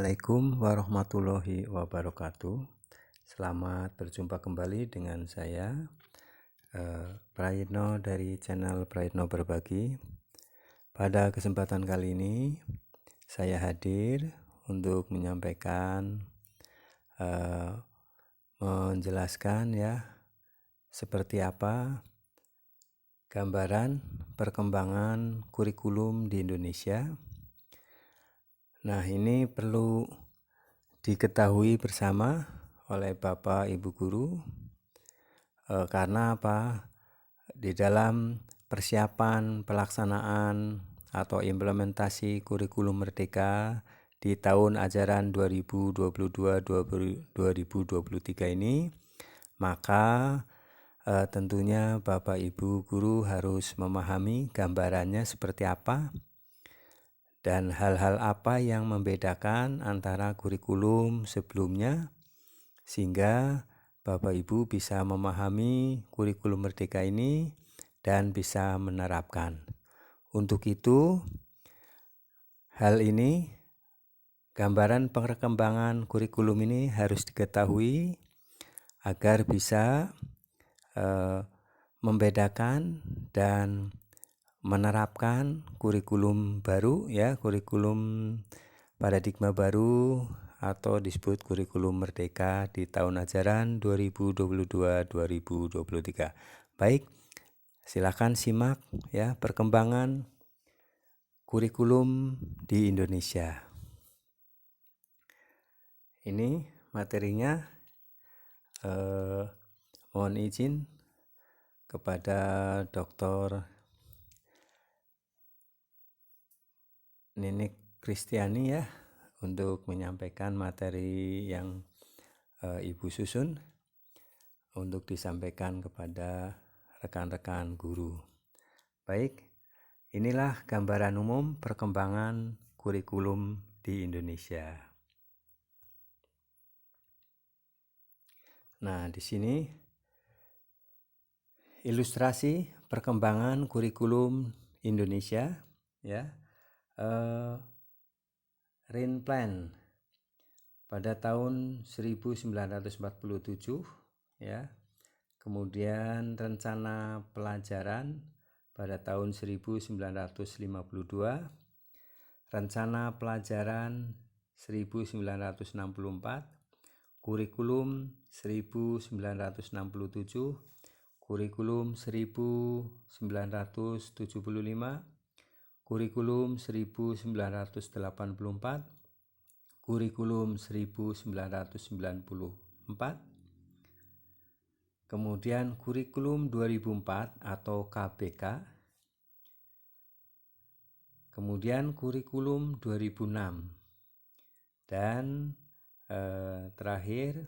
Assalamualaikum warahmatullahi wabarakatuh. Selamat berjumpa kembali dengan saya Prayitno dari channel Prayitno Berbagi. Pada kesempatan kali ini saya hadir untuk menyampaikan menjelaskan seperti apa gambaran perkembangan kurikulum di Indonesia. Nah, ini perlu diketahui bersama oleh Bapak Ibu Guru karena apa? Di dalam persiapan pelaksanaan atau implementasi kurikulum Merdeka di tahun ajaran 2022-2023 ini, maka tentunya Bapak Ibu Guru harus memahami gambarannya seperti apa dan hal-hal apa yang membedakan antara kurikulum sebelumnya sehingga Bapak Ibu bisa memahami kurikulum Merdeka ini dan bisa menerapkan. Untuk itu, hal ini, gambaran perkembangan kurikulum ini harus diketahui agar bisa membedakan dan menerapkan kurikulum baru kurikulum paradigma baru atau disebut kurikulum Merdeka di tahun ajaran 2022-2023. Baik, silakan simak perkembangan kurikulum di Indonesia. Ini materinya, mohon izin kepada Dr. Ninik Kristiani untuk menyampaikan materi yang Ibu susun untuk disampaikan kepada rekan-rekan guru. Baik, inilah gambaran umum perkembangan kurikulum di Indonesia. Nah, di sini ilustrasi perkembangan kurikulum Indonesia Renplan pada tahun 1947 kemudian rencana pelajaran pada tahun 1952, rencana pelajaran 1964, kurikulum 1967, kurikulum 1975, kurikulum 1984, kurikulum 1994, kemudian kurikulum 2004 atau KBK, kemudian kurikulum 2006, dan terakhir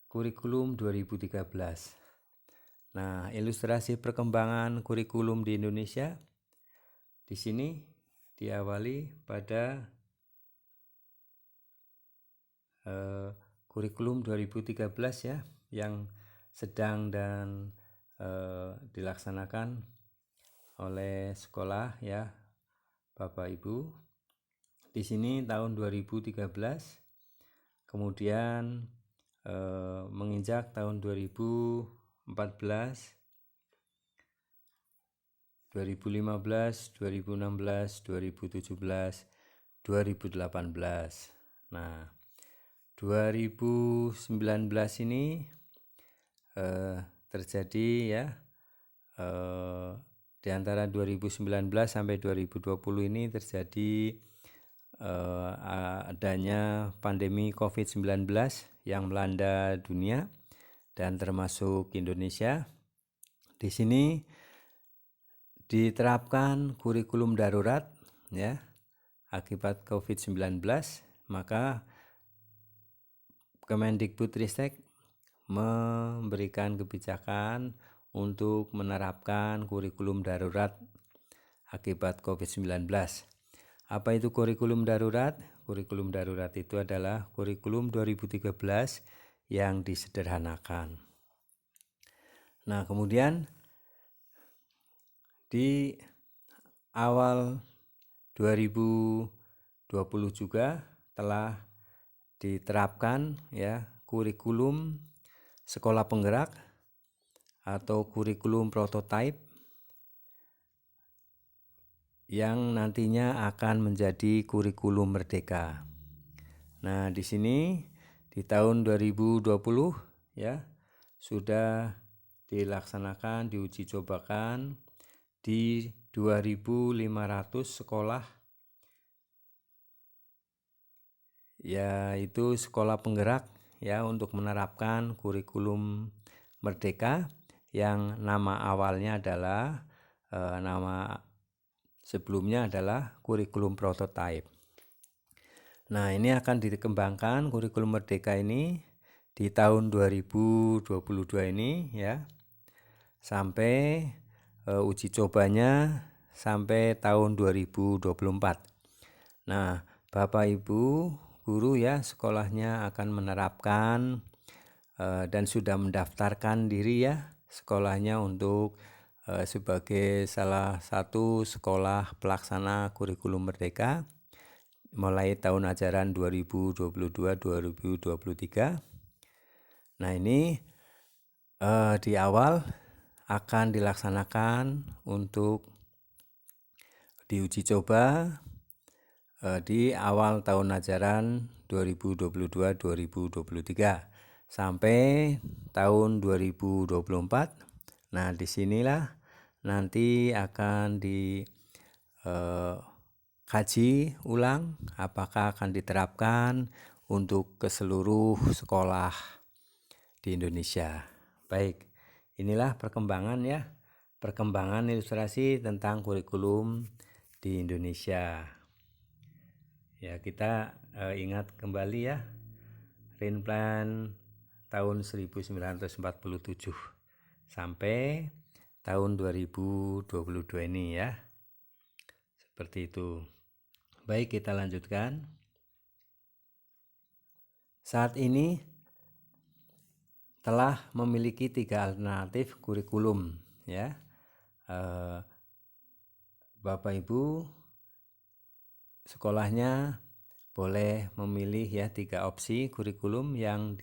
kurikulum 2013. Nah, ilustrasi perkembangan kurikulum di Indonesia di sini diawali pada kurikulum 2013 yang sedang dan dilaksanakan oleh sekolah Bapak Ibu. Di sini tahun 2013, kemudian menginjak tahun 2014, 2015, 2016, 2017, 2018. Nah, 2019 ini terjadi di antara 2019 sampai 2020 ini terjadi adanya pandemi COVID-19 yang melanda dunia dan termasuk Indonesia. Di sini diterapkan kurikulum darurat akibat COVID-19, maka Kemendikbudristek memberikan kebijakan untuk menerapkan kurikulum darurat akibat COVID-19. Apa itu kurikulum darurat? Kurikulum darurat itu adalah kurikulum 2013 yang disederhanakan. Nah, kemudian di awal 2020 juga telah diterapkan ya kurikulum sekolah penggerak atau kurikulum prototipe yang nantinya akan menjadi kurikulum merdeka. Nah, di sini di tahun 2020 ya sudah dilaksanakan, diuji cobakan di 2.500 sekolah, yaitu sekolah penggerak ya untuk menerapkan kurikulum merdeka yang nama awalnya adalah nama sebelumnya adalah kurikulum prototipe. Nah, ini akan dikembangkan kurikulum merdeka ini di tahun 2022 ini ya, sampai uji cobanya sampai tahun 2024. Nah, Bapak Ibu guru ya sekolahnya akan menerapkan dan sudah mendaftarkan diri ya sekolahnya untuk sebagai salah satu sekolah pelaksana kurikulum merdeka mulai tahun ajaran 2022-2023. Nah, ini di awal akan dilaksanakan untuk diuji coba di awal tahun ajaran 2022-2023 sampai tahun 2024. Nah, disinilah nanti akan dikaji ulang apakah akan diterapkan untuk ke seluruh sekolah di Indonesia. Baik, inilah perkembangan ilustrasi tentang kurikulum di Indonesia. Ya, kita ingat kembali ya Rinplan tahun 1947 sampai tahun 2022 ini ya. Seperti itu. Baik, kita lanjutkan. Saat ini telah memiliki 3 alternatif kurikulum ya. Bapak Ibu sekolahnya boleh memilih ya 3 opsi kurikulum yang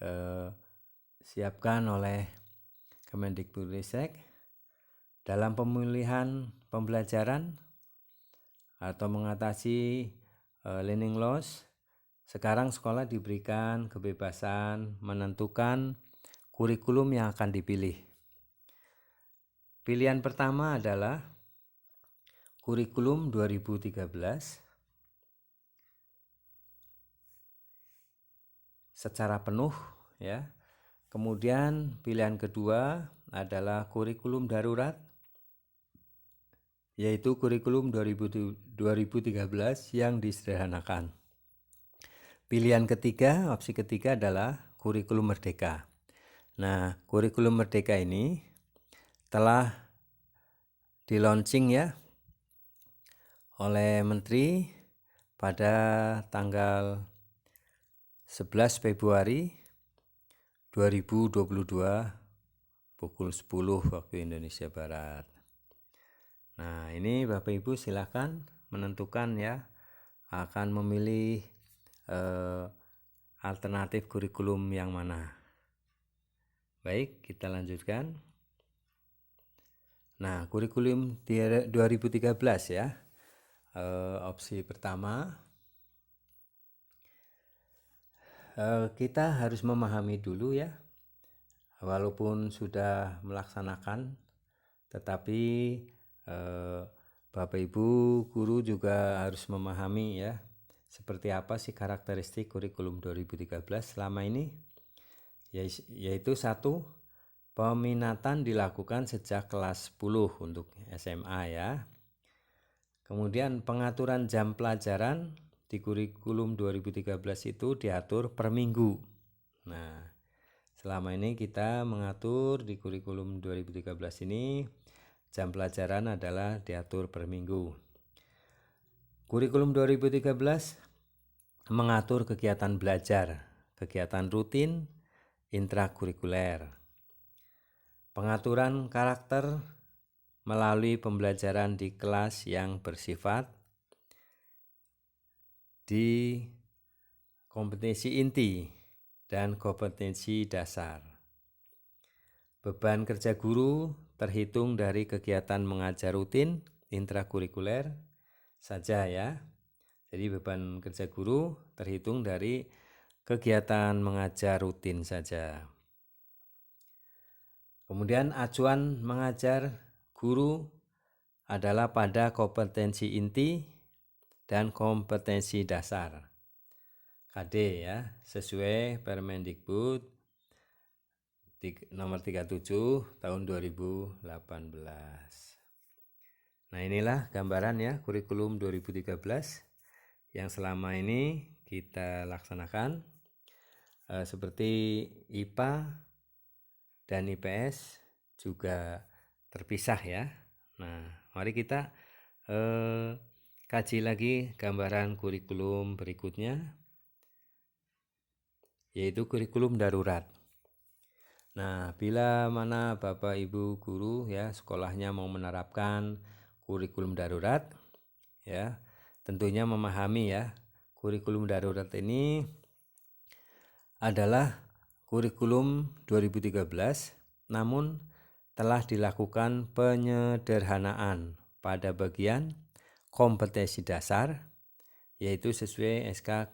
disiapkan oleh Kemendikbudristek. Dalam pemilihan pembelajaran atau mengatasi learning loss, sekarang sekolah diberikan kebebasan menentukan kurikulum yang akan dipilih. Pilihan pertama adalah kurikulum 2013 secara penuh ya. Kemudian pilihan kedua adalah kurikulum darurat, yaitu kurikulum 2013 yang disederhanakan. Pilihan ketiga, opsi ketiga adalah kurikulum merdeka. Nah, kurikulum merdeka ini telah di-launching ya oleh Menteri pada tanggal 11 Februari 2022 pukul 10 waktu Indonesia Barat. Nah, ini Bapak Ibu silakan menentukan ya akan memilih alternatif kurikulum yang mana. Baik, kita lanjutkan. Nah, kurikulum 2013 ya. Opsi pertama, kita harus memahami dulu ya, walaupun sudah melaksanakan, tetapi Bapak Ibu guru juga harus memahami ya seperti apa sih karakteristik kurikulum 2013 selama ini, yaitu 1, peminatan dilakukan sejak kelas 10 untuk SMA ya. Kemudian pengaturan jam pelajaran di kurikulum 2013 itu diatur per minggu. Nah, selama ini kita mengatur di kurikulum 2013 ini jam pelajaran adalah diatur per minggu. Kurikulum 2013 mengatur kegiatan belajar, kegiatan rutin, intrakurikuler. Pengaturan karakter melalui pembelajaran di kelas yang bersifat kompetensi inti, dan kompetensi dasar. Beban kerja guru terhitung dari kegiatan mengajar rutin intrakurikuler saja ya. Jadi beban kerja guru terhitung dari kegiatan mengajar rutin saja. Kemudian acuan mengajar guru adalah pada kompetensi inti dan kompetensi dasar. KD ya, sesuai Permendikbud nomor 37 tahun 2018. Nah, inilah gambaran ya kurikulum 2013 yang selama ini kita laksanakan, seperti IPA dan IPS juga terpisah ya. Nah, mari kita kaji lagi gambaran kurikulum berikutnya, yaitu kurikulum darurat. Nah, bila mana Bapak Ibu guru ya sekolahnya mau menerapkan kurikulum darurat ya, tentunya memahami ya kurikulum darurat ini adalah kurikulum 2013, namun telah dilakukan penyederhanaan pada bagian kompetensi dasar, yaitu sesuai SK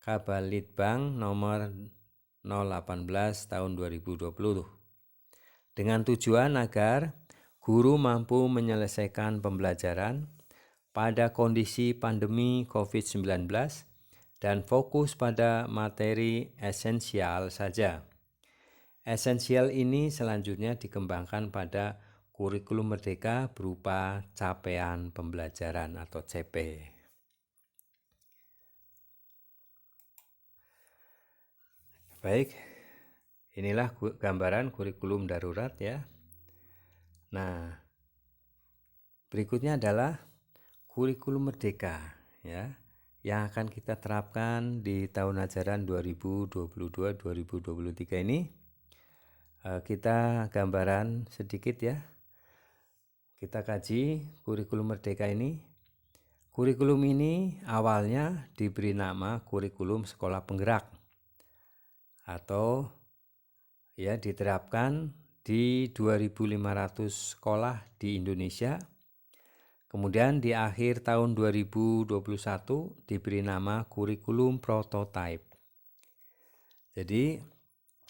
Kabalitbang nomor 018 tahun 2020, dengan tujuan agar guru mampu menyelesaikan pembelajaran pada kondisi pandemi COVID-19 dan fokus pada materi esensial saja. Esensial ini selanjutnya dikembangkan pada kurikulum merdeka berupa capaian pembelajaran atau CP. Baik, inilah gambaran kurikulum darurat ya. Nah, berikutnya adalah kurikulum merdeka ya, yang akan kita terapkan di tahun ajaran 2022-2023 ini. Kita gambaran sedikit ya. Kita kaji kurikulum merdeka ini. Kurikulum ini awalnya diberi nama kurikulum sekolah penggerak atau ya diterapkan di 2.500 sekolah di Indonesia. Kemudian di akhir tahun 2021 diberi nama kurikulum prototype. Jadi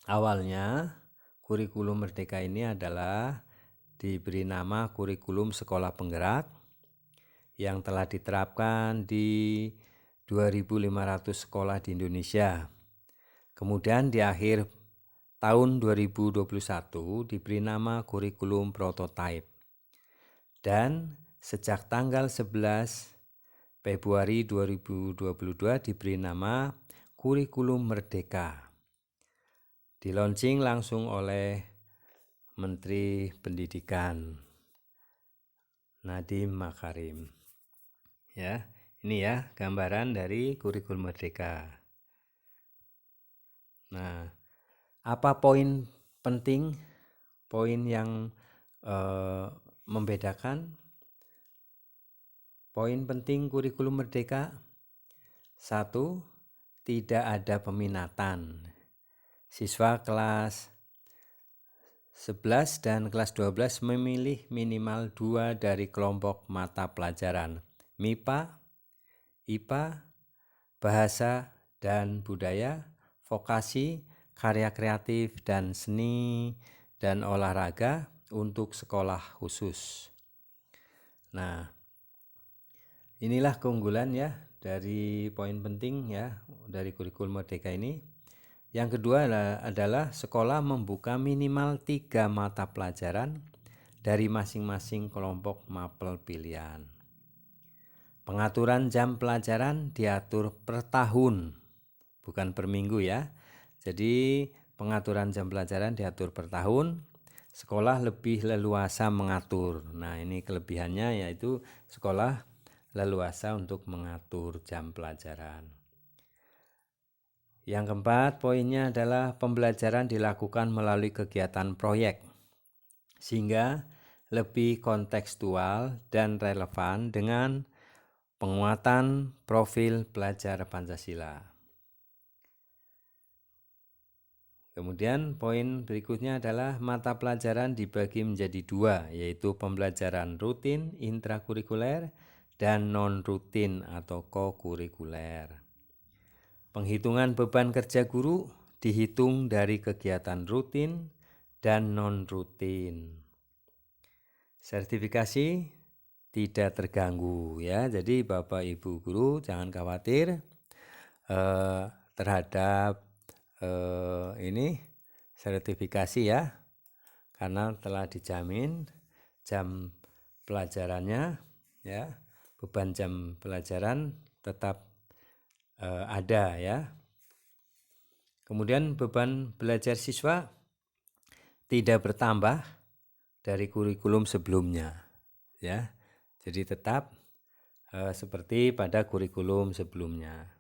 awalnya kurikulum merdeka ini adalah diberi nama kurikulum sekolah penggerak yang telah diterapkan di 2.500 sekolah di Indonesia. Kemudian di akhir tahun 2021 diberi nama kurikulum prototype. Dan sejak tanggal 11 Februari 2022 diberi nama kurikulum merdeka. Dilaunching langsung oleh Menteri Pendidikan Nadiem Makarim. Ya, ini ya gambaran dari kurikulum merdeka. Nah, apa poin penting, poin yang membedakan? Poin penting kurikulum merdeka: 1. Tidak ada peminatan. Siswa kelas 11 dan kelas 12 memilih minimal 2 dari kelompok mata pelajaran MIPA, IPA, bahasa dan budaya, vokasi, karya kreatif dan seni dan olahraga untuk sekolah khusus. Nah, inilah keunggulan ya dari poin penting ya dari kurikulum merdeka ini. Yang kedua adalah sekolah membuka minimal 3 mata pelajaran dari masing-masing kelompok mapel pilihan. Pengaturan jam pelajaran diatur per tahun, bukan per minggu ya. Jadi pengaturan jam pelajaran diatur per tahun. Sekolah lebih leluasa mengatur. Nah, ini kelebihannya yaitu sekolah leluasa untuk mengatur jam pelajaran. Yang keempat, poinnya adalah pembelajaran dilakukan melalui kegiatan proyek, sehingga lebih kontekstual dan relevan dengan penguatan profil pelajar Pancasila. Kemudian poin berikutnya adalah mata pelajaran dibagi menjadi dua, yaitu pembelajaran rutin intrakurikuler dan non-rutin atau kokurikuler. Penghitungan beban kerja guru dihitung dari kegiatan rutin dan non-rutin. Sertifikasi tidak terganggu ya, jadi Bapak Ibu guru jangan khawatir terhadap ini sertifikasi ya, karena telah dijamin jam pelajarannya ya, beban jam pelajaran tetap ada ya. Kemudian beban belajar siswa tidak bertambah dari kurikulum sebelumnya ya, jadi tetap seperti pada kurikulum sebelumnya.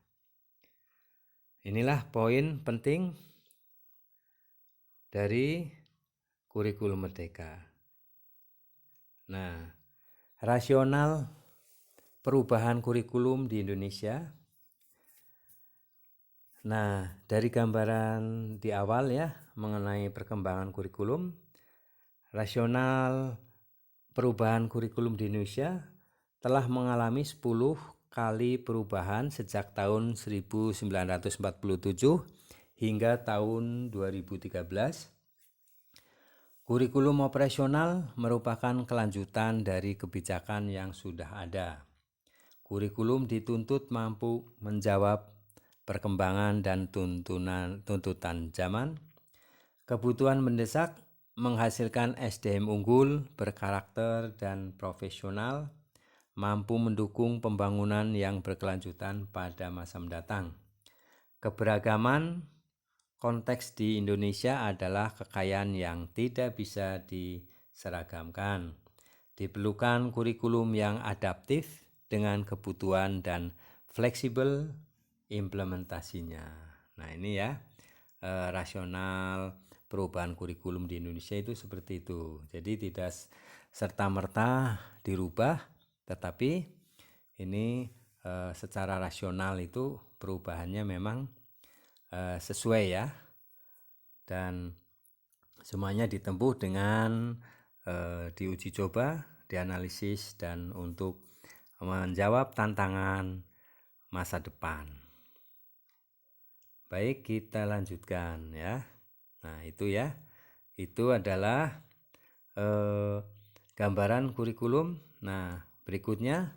Inilah poin penting dari kurikulum Merdeka. Nah, rasional perubahan kurikulum di Indonesia. Nah, dari gambaran di awal ya mengenai perkembangan kurikulum, rasional perubahan kurikulum di Indonesia telah mengalami 10 kali perubahan sejak tahun 1947 hingga tahun 2013. Kurikulum operasional merupakan kelanjutan dari kebijakan yang sudah ada. Kurikulum dituntut mampu menjawab perkembangan dan tuntutan zaman. Kebutuhan mendesak menghasilkan SDM unggul, berkarakter dan profesional, mampu mendukung pembangunan yang berkelanjutan pada masa mendatang. Keberagaman konteks di Indonesia adalah kekayaan yang tidak bisa diseragamkan. Diperlukan kurikulum yang adaptif dengan kebutuhan dan fleksibel implementasinya. Nah ini ya, rasional perubahan kurikulum di Indonesia itu seperti itu. Jadi tidak serta-merta dirubah, tetapi ini secara rasional itu perubahannya memang sesuai ya, dan semuanya ditempuh dengan diuji coba, dianalisis, dan untuk menjawab tantangan masa depan. Baik, kita lanjutkan ya. Nah itu ya, itu adalah gambaran kurikulum. Nah berikutnya,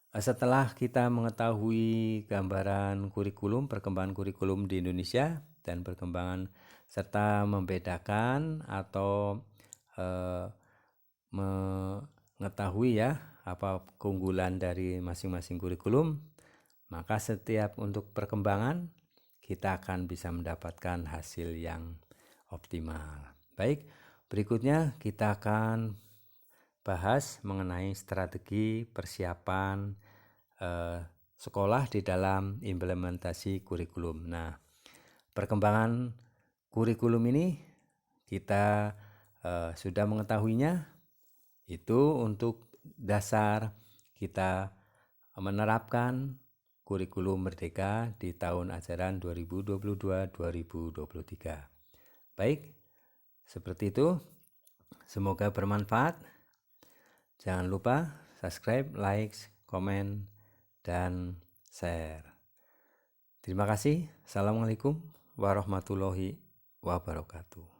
setelah kita mengetahui gambaran kurikulum, perkembangan kurikulum di Indonesia dan perkembangan serta membedakan atau mengetahui ya apa keunggulan dari masing-masing kurikulum, maka setiap untuk perkembangan kita akan bisa mendapatkan hasil yang optimal. Baik, berikutnya kita akan bahas mengenai strategi persiapan sekolah di dalam implementasi kurikulum. Nah, perkembangan kurikulum ini kita sudah mengetahuinya, itu untuk dasar kita menerapkan kurikulum Merdeka di tahun ajaran 2022-2023. Baik, seperti itu. Semoga bermanfaat. Jangan lupa subscribe, like, komen, dan share. Terima kasih. Assalamualaikum warahmatullahi wabarakatuh.